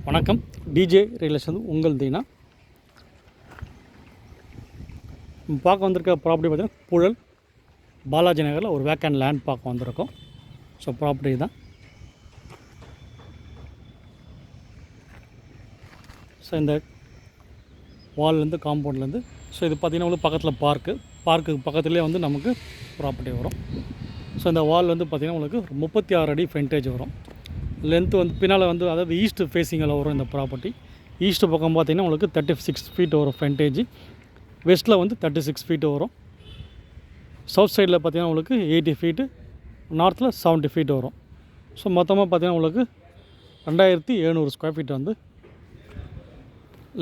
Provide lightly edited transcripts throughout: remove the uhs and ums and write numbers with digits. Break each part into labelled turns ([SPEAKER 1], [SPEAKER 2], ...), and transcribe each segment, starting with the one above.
[SPEAKER 1] வணக்கம். டிஜே ரியலேஷன் உங்கள் தீனா. பார்க்க வந்திருக்க ப்ராப்பர்ட்டி பார்த்திங்கன்னா புழல் பாலாஜி நகரில் ஒரு வேக்கண்ட் லேண்ட் பார்க்க வந்திருக்கோம். ஸோ ப்ராப்பர்ட்டி தான். ஸோ இந்த வால்லேருந்து காம்பவுண்ட்லேருந்து ஸோ இது பார்த்திங்கன்னா உங்களுக்கு பக்கத்தில் பார்க்குக்கு பக்கத்துலேயே வந்து நமக்கு ப்ராப்பர்ட்டி வரும். ஸோ இந்த வால் வந்து பார்த்திங்கன்னா உங்களுக்கு 36 அடி ஃப்ரண்டேஜ் வரும். லென்த்து வந்து பின்னால் வந்து அதாவது ஈஸ்ட் ஃபேஸிங்கில் வரும் இந்த ப்ராப்பர்ட்டி. ஈஸ்ட்டு பக்கம் பார்த்திங்கன்னா உங்களுக்கு 36 ஃபீட் வரும் ஃப்ரண்டேஜ். வெஸ்ட்டில் வந்து 36 ஃபீட்டு வரும். சவுத் சைடில் பார்த்திங்கன்னா உங்களுக்கு 80 ஃபீட்டு, நார்த்தில் 70 ஃபீட் வரும். ஸோ மொத்தமாக பார்த்திங்கன்னா உங்களுக்கு 2700 ஸ்கொயர் ஃபீட் வந்து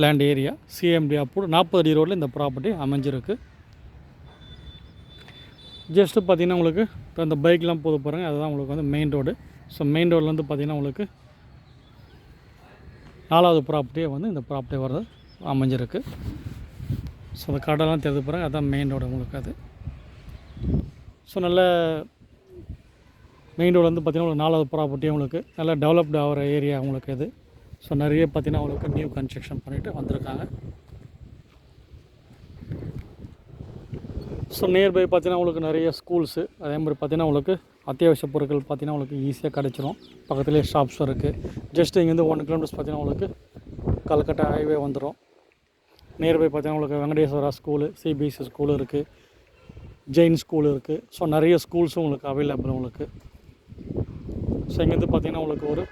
[SPEAKER 1] லேண்ட் ஏரியா. சிஎம்டி அப்ரூவ்டு 40 அடி ரோடில் இந்த ப்ராப்பர்ட்டி அமைஞ்சிருக்கு. ஜஸ்ட்டு பார்த்திங்கன்னா உங்களுக்கு இப்போ இந்த பைக்லாம் போது பாருங்கள், அதுதான் உங்களுக்கு வந்து மெயின் ரோடு. ஸோ மெயின் ரோட்லேருந்து பார்த்திங்கன்னா உங்களுக்கு 4வது ப்ராப்பர்ட்டியே வந்து இந்த ப்ராப்பர்ட்டி வர்றது அமைஞ்சிருக்கு. ஸோ அந்த கடைலாம் தெரிஞ்சு பாருங்கள், அதுதான் மெயின் ரோடு உங்களுக்கு அது. ஸோ நல்ல மெயின் ரோடு வந்து பார்த்திங்கன்னா உங்களுக்கு 4வது ப்ராப்பர்ட்டியே உங்களுக்கு நல்லா டெவலப்டு ஆகிற ஏரியா உங்களுக்கு இது. ஸோ நிறைய பார்த்திங்கன்னா உங்களுக்கு நியூ கன்ஸ்ட்ரக்ஷன் பண்ணிவிட்டு வந்திருக்காங்க. ஸோ நியர்பை பார்த்திங்கன்னா உங்களுக்கு நிறைய ஸ்கூல்ஸு, அதே மாதிரி பார்த்திங்கன்னா உங்களுக்கு அத்தியாவசிய பொருட்கள் பார்த்திங்கன்னா உங்களுக்கு ஈஸியாக கிடச்சிரும். பக்கத்துலேயே ஷாப்ஸும் இருக்குது. ஜஸ்ட் இங்கேருந்து 1 கிலோமீட்டர்ஸ் பார்த்திங்கன்னா உங்களுக்கு கல்கட்டா ஹைவே வந்துடும். நியர்பை பார்த்திங்கன்னா உங்களுக்கு வெங்கடேஸ்வரா ஸ்கூலு, சிபிஎஸ்சி ஸ்கூலு இருக்குது, ஜெயின் ஸ்கூல் இருக்குது. ஸோ நிறைய ஸ்கூல்ஸும் உங்களுக்கு அவைலபிள் உங்களுக்கு. ஸோ இங்கேருந்து பார்த்திங்கன்னா உங்களுக்கு ஒரு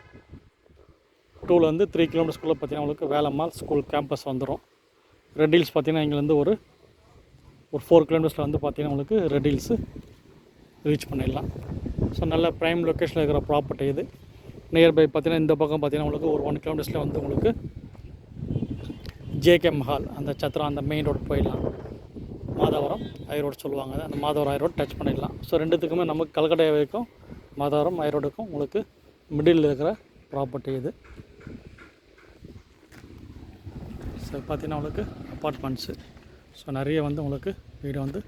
[SPEAKER 1] 2லேருந்து 3 கிலோமீட்டர்ஸ்குள்ளே பார்த்திங்கன்னா உங்களுக்கு வேலம்மாள் ஸ்கூல் கேம்பஸ் வந்துடும். ரெட் ஹில்ஸ் பார்த்திங்கன்னா இங்கேருந்து ஒரு 4 கிலோமீட்டர்ஸில் வந்து பார்த்திங்கன்னா உங்களுக்கு ரெட் ஹில்ஸு ரீச் பண்ணிடலாம். ஸோ நல்ல ப்ரைம் லொக்கேஷனில் இருக்கிற ப்ராப்பர்ட்டி இது. நியர்பை பார்த்திங்கன்னா இந்த பக்கம் பார்த்திங்கன்னா உங்களுக்கு ஒரு 1 கிலோமீட்டர்ஸில் வந்து உங்களுக்கு ஜேகே மஹால், அந்த சத்திரம், அந்த மெயின் ரோடு போயிடலாம். மாதவரம் ஹை ரோடு சொல்லுவாங்க, அந்த மாதவரம் ஹை ரோடு டச் பண்ணிடலாம். ஸோ ரெண்டுத்துக்குமே நமக்கு கல்கட்டா வரைக்கும் மாதவரம் ஹை ரோடுக்கும் உங்களுக்கு மிடில் இருக்கிற ப்ராப்பர்ட்டி இது. ஸோ பார்த்திங்கன்னா உங்களுக்கு அப்பார்ட்மெண்ட்ஸு. ஸோ நிறைய வந்து உங்களுக்கு வீடு வந்து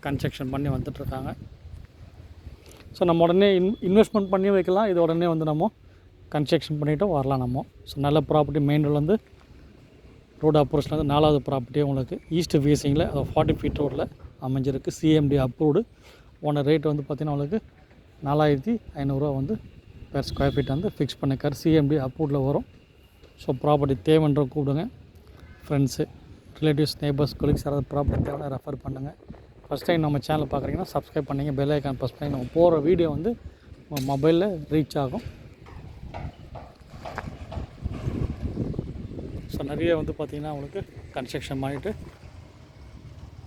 [SPEAKER 1] கன்ஸ்ட்ரக்ஷன் பண்ணி வந்துட்டுருக்காங்க. ஸோ நம்ம உடனே இன்வெஸ்ட்மெண்ட் பண்ணி வைக்கலாம். இது உடனே வந்து நம்ம கன்ஸ்ட்ரக்ஷன் பண்ணிவிட்டு வரலாம் நம்ம. ஸோ நல்ல ப்ராப்பர்ட்டி மெயின் ரோட்லேருந்து ரோடு அப்ரோச்லேருந்து 4வது ப்ராப்பர்ட்டியே உங்களுக்கு ஈஸ்ட் ஃபேஸிங்கில் 40 ஃபீட் ரோடில் அமைஞ்சிருக்கு. CMD approved. ஓனர் ரேட் வந்து பார்த்திங்கன்னா உங்களுக்கு 4500 வந்து பெர் ஸ்கொயர் ஃபீட் வந்து ஃபிக்ஸ் பண்ணிக்கார். சிஎம்டி அப்ரூவ்டில் வரும். ஸோ ப்ராப்பர்ட்டி தேவைன்ற கூப்பிடுங்க. ஃப்ரெண்ட்ஸு, ரிலேட்டிவ்ஸ், நெய்பர்ஸ், கொலீக்ஸ் யாராவது ப்ராப்பர்ட்டி தேவை ரெஃபர் பண்ணுங்கள். ஃபஸ்ட் டைம் நம்ம சேனல் பார்க்குறீங்கன்னா சப்ஸ்கிரைப் பண்ணிங்க, பெல் ஐக்கான் ப்ரெஸ் பண்ணி நம்ம போகிற வீடியோ வந்து மொபைலில் ரீச் ஆகும். ஸோ நிறைய வந்து பார்த்திங்கன்னா உங்களுக்கு கன்ஸ்ட்ரக்ஷன் பண்ணிவிட்டு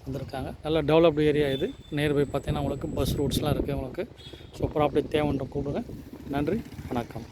[SPEAKER 1] வந்திருக்காங்க. நல்ல டெவலப்டு ஏரியா இது. நியர்பை பார்த்திங்கன்னா உங்களுக்கு பஸ் ரூட்ஸ்லாம் இருக்குது உங்களுக்கு. ஸோ ப்ராப்பர்ட்டி தேவைன்ற கூப்பிடுங்க. நன்றி, வணக்கம்.